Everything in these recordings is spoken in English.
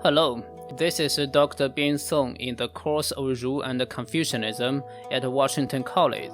Hello, this is Dr. Bian Song in the course of Zhou and Confucianism at Washington College.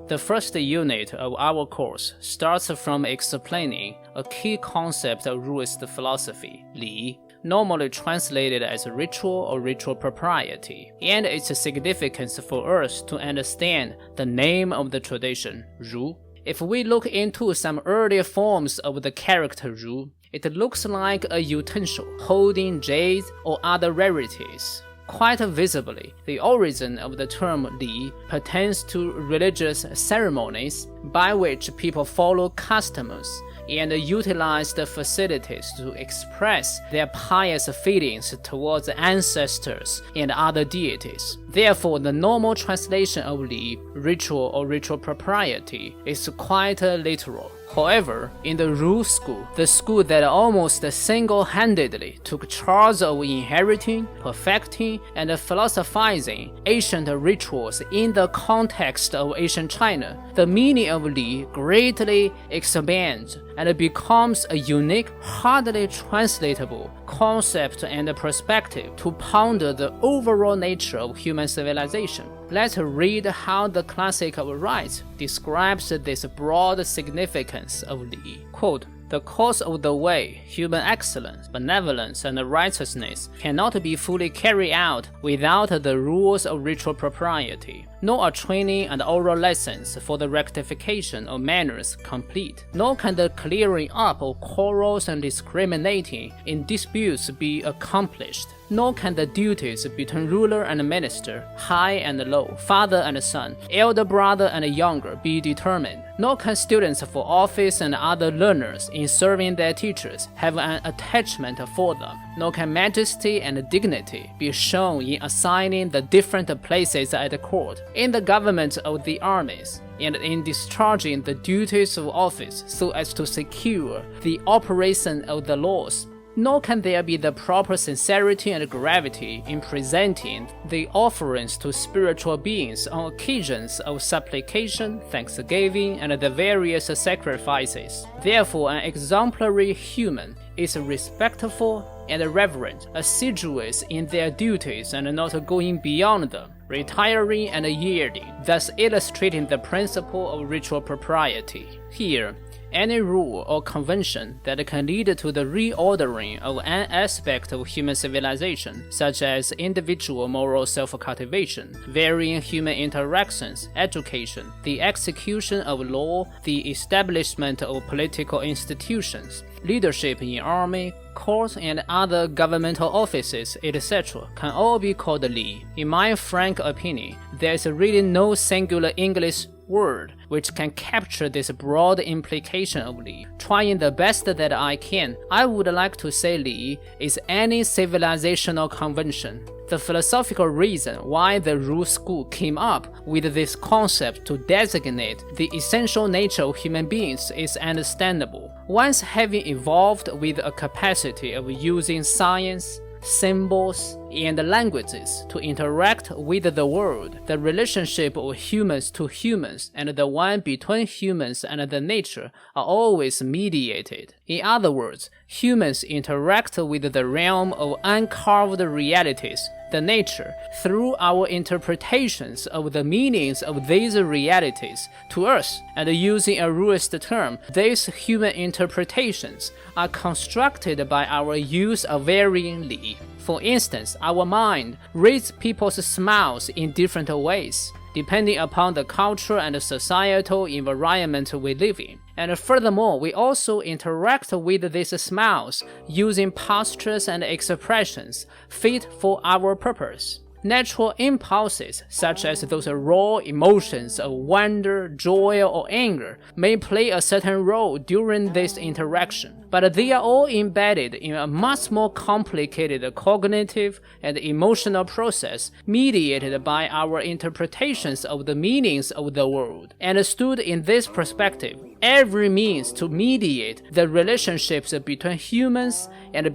The first unit of our course starts from explaining a key concept of Zhuist philosophy, Li, normally translated as ritual or ritual propriety, and its significance for us to understand the name of the tradition, Zhu. If we look into some earlier forms of the character Zhu, it looks like a utensil holding jade or other rarities. Quite visibly, the origin of the term Li pertains to religious ceremonies by which people follow customs and utilize the facilities to express their pious feelings towards ancestors and other deities. Therefore, the normal translation of Li, ritual or ritual propriety, is quite literal. However, in the Zhou school, the school that almost single-handedly took charge of inheriting, perfecting, and philosophizing ancient rituals in the context of ancient China, the meaning of Li greatly expands and becomes a unique, hardly translatable concept and perspective to ponder the overall nature of human civilization. Let's read how the classic of rites describes this broad significance of Li. Quote, "The course of the way, human excellence, benevolence, and righteousness cannot be fully carried out without the rules of ritual propriety, nor are training and oral lessons for the rectification of manners complete, nor can the clearing up of quarrels and discriminating in disputes be accomplished, nor can the duties between ruler and minister, high and low, father and son, elder brother and younger be determined, nor can students for office and other learners in serving their teachers have an attachment for them, nor can majesty and dignity be shown in assigning the different places at the court, in the government of the armies, and in discharging the duties of office so as to secure the operation of the laws. Nor can there be the proper sincerity and gravity in presenting the offerings to spiritual beings on occasions of supplication, thanksgiving, and the various sacrifices. Therefore, an exemplary human is respectful and reverent, assiduous in their duties and not going beyond them, retiring and yielding, thus illustrating the principle of ritual propriety. Here, any rule or convention that can lead to the reordering of an aspect of human civilization, such as individual moral self-cultivation, varying human interactions, education, the execution of law, the establishment of political institutions, leadership in army, courts, and other governmental offices, etc., can all be called Li. In my frank opinion, there is really no singular English word which can capture this broad implication of Li. Trying the best that I can, I would like to say Li is any civilizational convention. The philosophical reason why the Zhou school came up with this concept to designate the essential nature of human beings is understandable. Once having evolved with a capacity of using science, symbols, and languages to interact with the world, the relationship of humans to humans and the one between humans and the nature are always mediated. In other words, humans interact with the realm of uncarved realities, the nature, through our interpretations of the meanings of these realities to us, and using a Zhuist term, these human interpretations are constructed by our use of varying Li. For instance, our mind reads people's smiles in different ways, depending upon the culture and societal environment we live in. And furthermore, we also interact with these smiles using postures and expressions fit for our purpose. Natural impulses, such as those raw emotions of wonder, joy, or anger, may play a certain role during this interaction, but they are all embedded in a much more complicated cognitive and emotional process mediated by our interpretations of the meanings of the world. Understood in this perspective, every means to mediate the relationships between humans and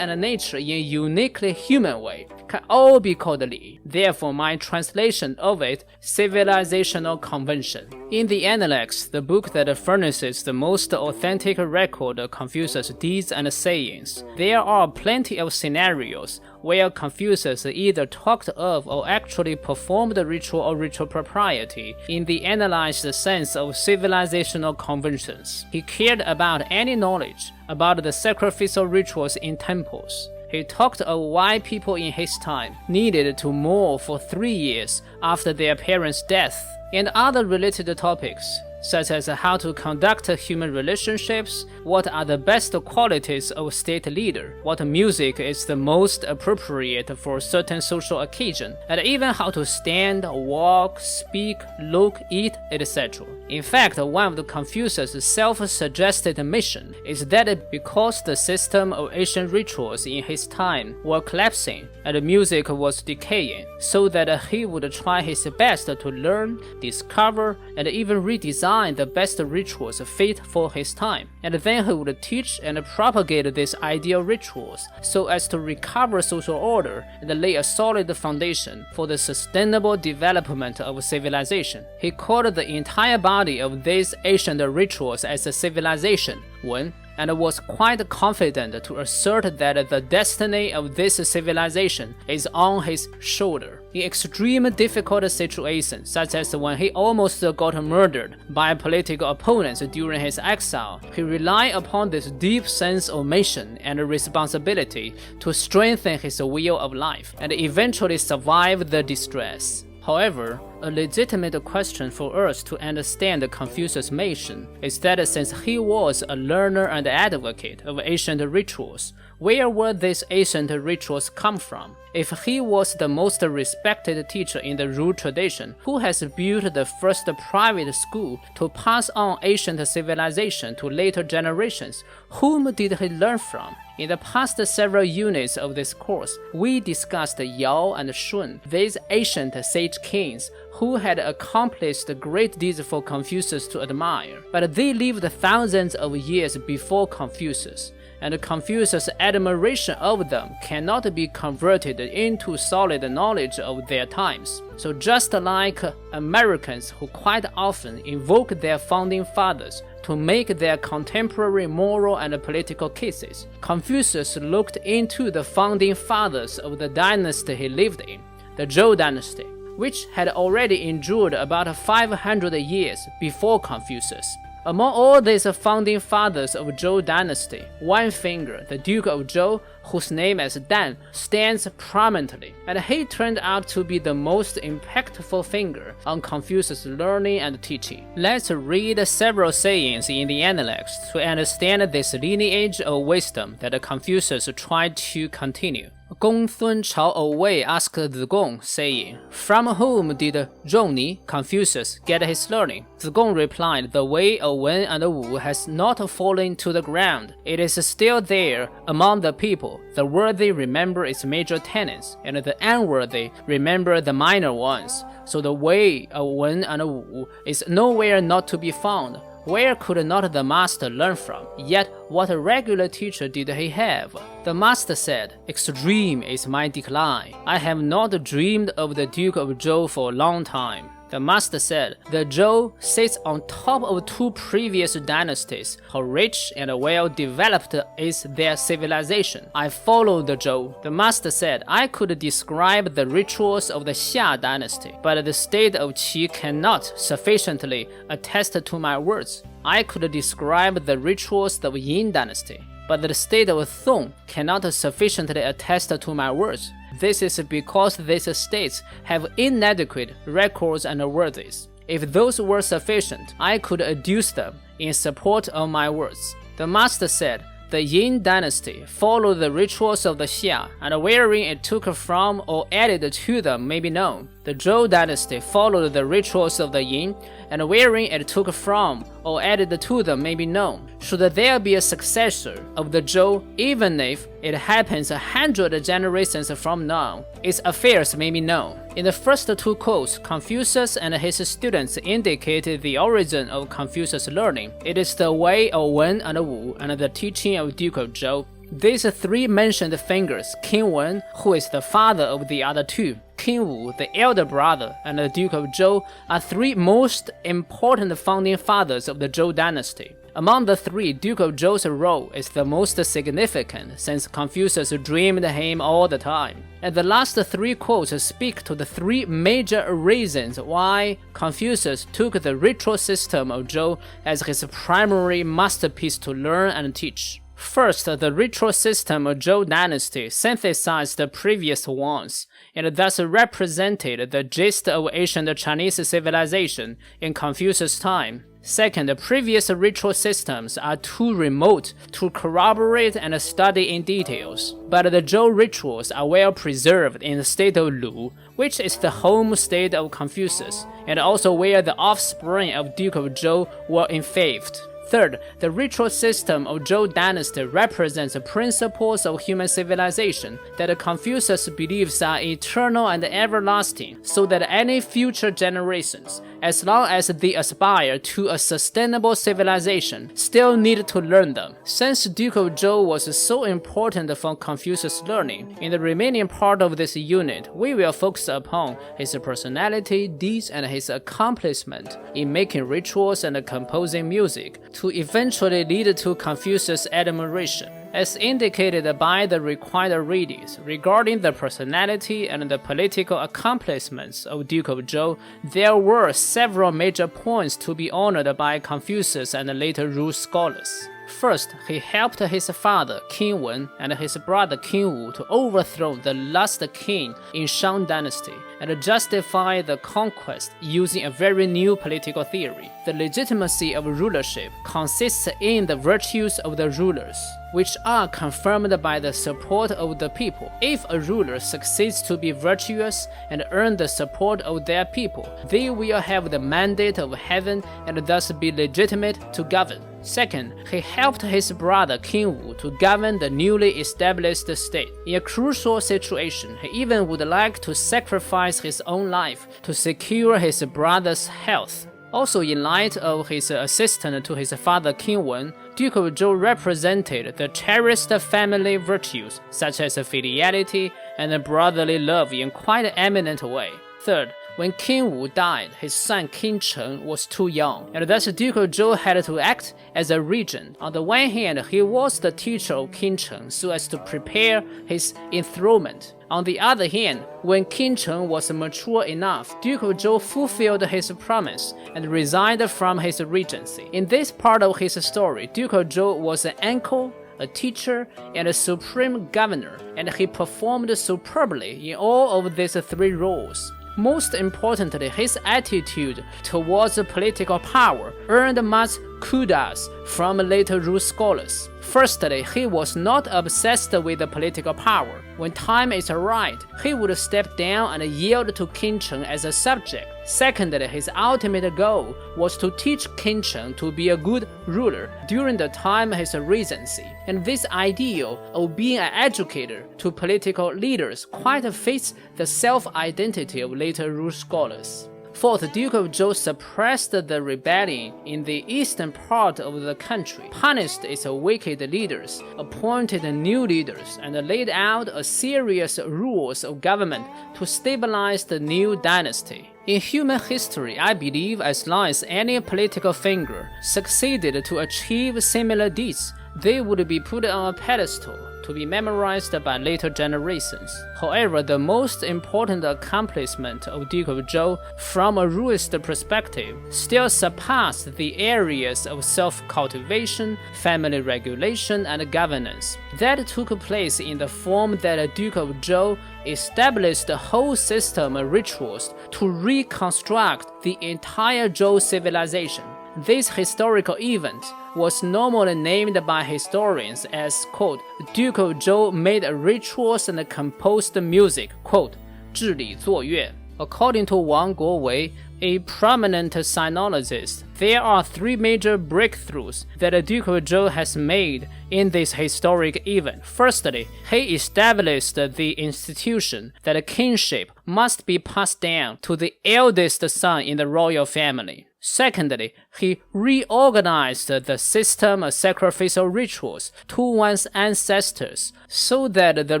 nature in a uniquely human way can all be called Li. Therefore, my translation of it, civilizational convention. In the Analects, the book that furnishes the most authentic record called Confucius' Deeds and Sayings. There are plenty of scenarios where Confucius either talked of or actually performed ritual or ritual propriety in the analyzed sense of civilizational conventions. He cared about any knowledge about the sacrificial rituals in temples. He talked of why people in his time needed to mourn for 3 years after their parents' death, and other related topics, such as how to conduct human relationships, what are the best qualities of a state leader, what music is the most appropriate for a certain social occasion, and even how to stand, walk, speak, look, eat, etc. In fact, one of Confucius' self-suggested mission is that because the system of ancient rituals in his time were collapsing and music was decaying, so that he would try his best to learn, discover, and even redesign the best rituals fit for his time, and then he would teach and propagate these ideal rituals so as to recover social order and lay a solid foundation for the sustainable development of civilization. He called the entire body of these ancient rituals as a civilization, Wen, and was quite confident to assert that the destiny of this civilization is on his shoulder. In extreme difficult situations, such as when he almost got murdered by political opponents during his exile, he relied upon this deep sense of mission and responsibility to strengthen his will of life and eventually survive the distress. However, a legitimate question for us to understand Confucius' mission is that since he was a learner and advocate of ancient rituals, where would these ancient rituals come from? If he was the most respected teacher in the Zhou tradition, who has built the first private school to pass on ancient civilization to later generations, whom did he learn from? In the past several units of this course, we discussed Yao and Shun, these ancient sage kings who had accomplished great deeds for Confucius to admire, but they lived thousands of years before Confucius, and Confucius' admiration of them cannot be converted into solid knowledge of their times. So just like Americans who quite often invoke their founding fathers to make their contemporary moral and political cases, Confucius looked into the founding fathers of the dynasty he lived in, the Zhou dynasty, which had already endured about 500 years before Confucius. Among all these founding fathers of Zhou dynasty, one figure, the Duke of Zhou, whose name is Dan, stands prominently, and he turned out to be the most impactful figure on Confucius' learning and teaching. Let's read several sayings in the Analects to understand this lineage of wisdom that Confucius tried to continue. Gong Sun Chao Wei asked Zigong, saying, "From whom did Zhongni, Confucius, get his learning?" Zigong replied, "The way of Wen and Wu has not fallen to the ground. It is still there among the people. The worthy remember its major tenets, and the unworthy remember the minor ones. So the way of Wen and Wu is nowhere not to be found. Where could not the master learn from? Yet what regular teacher did he have?" The master said, "Extreme is my decline. I have not dreamed of the Duke of Zhou for a long time." The master said, "The Zhou sits on top of 2 previous dynasties. How rich and well developed is their civilization. I followed the Zhou." The master said, "I could describe the rituals of the Xia dynasty, but the state of Qi cannot sufficiently attest to my words. I could describe the rituals of Yin dynasty, but the state of Song cannot sufficiently attest to my words. This is because these states have inadequate records and worthies. If those were sufficient, I could adduce them in support of my words." The master said, "The Yin dynasty followed the rituals of the Xia, and wherein it took from or added to them may be known. The Zhou dynasty followed the rituals of the Yin, and wherein it took from or added to them may be known. Should there be a successor of the Zhou, even if it happens 100 generations from now, its affairs may be known." In the first 2 quotes, Confucius and his students indicated the origin of Confucius' learning. It is the way of Wen and Wu and the teaching of Duke of Zhou. These 3 mentioned figures, King Wen, who is the father of the other 2, King Wu, the elder brother, and the Duke of Zhou, are 3 most important founding fathers of the Zhou dynasty. Among the three, Duke of Zhou's role is the most significant since Confucius dreamed him all the time. And the last three quotes speak to the three major reasons why Confucius took the ritual system of Zhou as his primary masterpiece to learn and teach. First, the ritual system of Zhou dynasty synthesized the previous ones, and thus represented the gist of ancient Chinese civilization in Confucius' time. Second, the previous ritual systems are too remote to corroborate and study in details, but the Zhou rituals are well preserved in the state of Lu, which is the home state of Confucius, and also where the offspring of Duke of Zhou were enfeoffed. Third, the ritual system of Zhou dynasty represents the principles of human civilization that Confucius believes are eternal and everlasting, so that any future generations, as long as they aspire to a sustainable civilization, still need to learn them. Since Duke of Zhou was so important for Confucius' learning, in the remaining part of this unit, we will focus upon his personality, deeds, and his accomplishment in making rituals and composing music, to eventually lead to Confucius' admiration. As indicated by the required readings regarding the personality and the political accomplishments of Duke of Zhou, there were several major points to be honored by Confucius and later Ru scholars. First, he helped his father, King Wen, and his brother King Wu to overthrow the last king in Shang dynasty and justify the conquest using a very new political theory. The legitimacy of rulership consists in the virtues of the rulers, which are confirmed by the support of the people. If a ruler succeeds to be virtuous and earn the support of their people, they will have the mandate of heaven and thus be legitimate to govern. Second, he helped his brother King Wu to govern the newly established state. In a crucial situation, he even would like to sacrifice his own life to secure his brother's health. Also, in light of his assistance to his father King Wen, Duke of Zhou represented the cherished family virtues such as filiality and brotherly love in quite an eminent way. Third, when King Wu died, his son King Cheng was too young, and thus Duke of Zhou had to act as a regent. On the one hand, he was the teacher of King Cheng so as to prepare his enthronement. On the other hand, when King Cheng was mature enough, Duke of Zhou fulfilled his promise and resigned from his regency. In this part of his story, Duke of Zhou was an uncle, a teacher, and a supreme governor, and he performed superbly in all of these three roles. Most importantly, his attitude towards political power earned much kudos from later Ru scholars. Firstly, he was not obsessed with the political power. When time is right, he would step down and yield to King Cheng as a subject. Secondly, his ultimate goal was to teach King Cheng to be a good ruler during the time of his regency. And this ideal of being an educator to political leaders quite fits the self-identity of later Ru scholars. Fourth, Duke of Zhou suppressed the rebellion in the eastern part of the country, punished its wicked leaders, appointed new leaders, and laid out a series of rules of government to stabilize the new dynasty. In human history, I believe as long as any political figure succeeded to achieve similar deeds, they would be put on a pedestal to be memorized by later generations. However, the most important accomplishment of Duke of Zhou from a Ruist perspective still surpassed the areas of self-cultivation, family regulation, and governance. That took place in the form that Duke of Zhou established a whole system of rituals to reconstruct the entire Zhou civilization. This historical event was normally named by historians as, quote, Duke of Zhou made rituals and composed music, quote, 治理作乐. According to Wang Guowei, a prominent sinologist, there are three major breakthroughs that the Duke of Zhou has made in this historic event. Firstly, he established the institution that kingship must be passed down to the eldest son in the royal family. Secondly, he reorganized the system of sacrificial rituals to one's ancestors so that the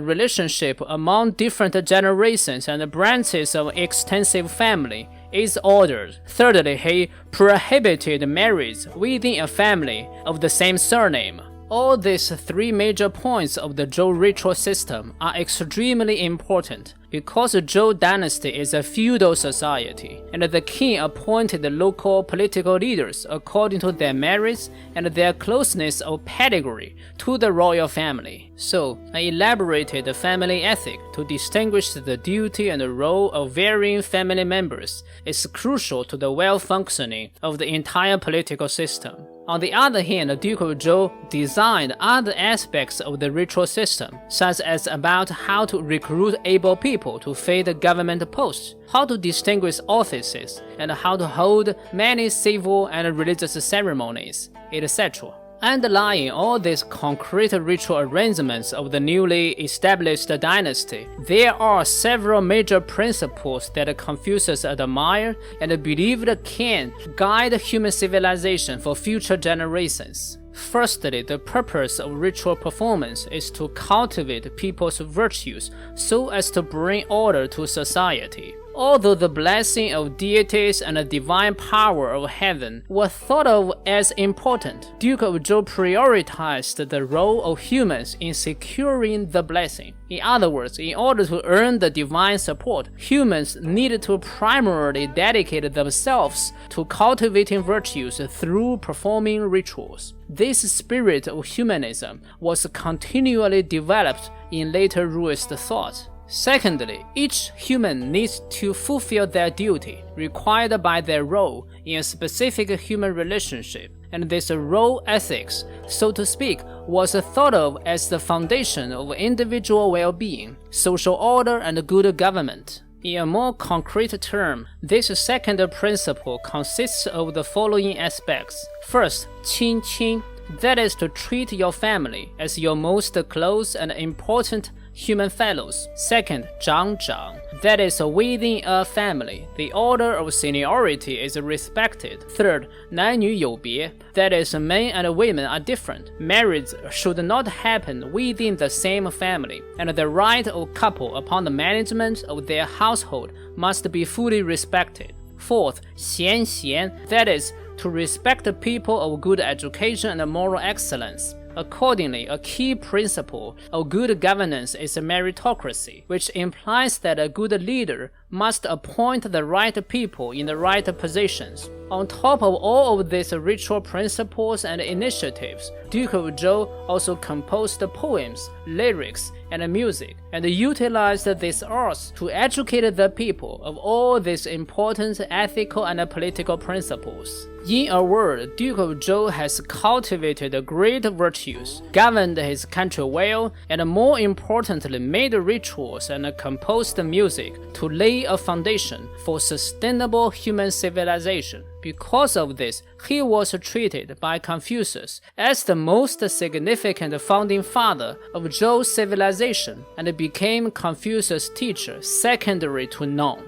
relationship among different generations and branches of extensive family is ordered. Thirdly, he prohibited marriage within a family of the same surname. All these three major points of the Zhou ritual system are extremely important because the Zhou dynasty is a feudal society, and the king appointed the local political leaders according to their merits and their closeness of pedigree to the royal family. So, an elaborated family ethic to distinguish the duty and the role of varying family members is crucial to the well-functioning of the entire political system. On the other hand, the Duke of Zhou designed other aspects of the ritual system, such as about how to recruit able people to fill the government posts, how to distinguish offices, and how to hold many civil and religious ceremonies, etc. Underlying all these concrete ritual arrangements of the newly established dynasty, there are several major principles that Confucius admired and believed can guide human civilization for future generations. Firstly, the purpose of ritual performance is to cultivate people's virtues so as to bring order to society. Although the blessing of deities and the divine power of heaven were thought of as important, Duke of Zhou prioritized the role of humans in securing the blessing. In other words, in order to earn the divine support, humans needed to primarily dedicate themselves to cultivating virtues through performing rituals. This spirit of humanism was continually developed in later Ruist thought. Secondly, each human needs to fulfill their duty required by their role in a specific human relationship, and this role ethics, so to speak, was thought of as the foundation of individual well-being, social order, and good government. In a more concrete term, this second principle consists of the following aspects. First, qin qin, that is to treat your family as your most close and important human fellows. Second, zhang zhang, that is within a family, the order of seniority is respected. Third, 男女有别, that is men and women are different. Marriage should not happen within the same family, and the right of couple upon the management of their household must be fully respected. Fourth, 贤贤, that is to respect people of good education and moral excellence. Accordingly, a key principle of good governance is meritocracy, which implies that a good leader must appoint the right people in the right positions. On top of all of these ritual principles and initiatives, Duke of Zhou also composed poems, lyrics, and music, and utilized these arts to educate the people of all these important ethical and political principles. In a word, Duke of Zhou has cultivated great virtues, governed his country well, and more importantly made rituals and composed music to lay a foundation for sustainable human civilization. Because of this, he was treated by Confucius as the most significant founding father of Zhou civilization and became Confucius' teacher secondary to none.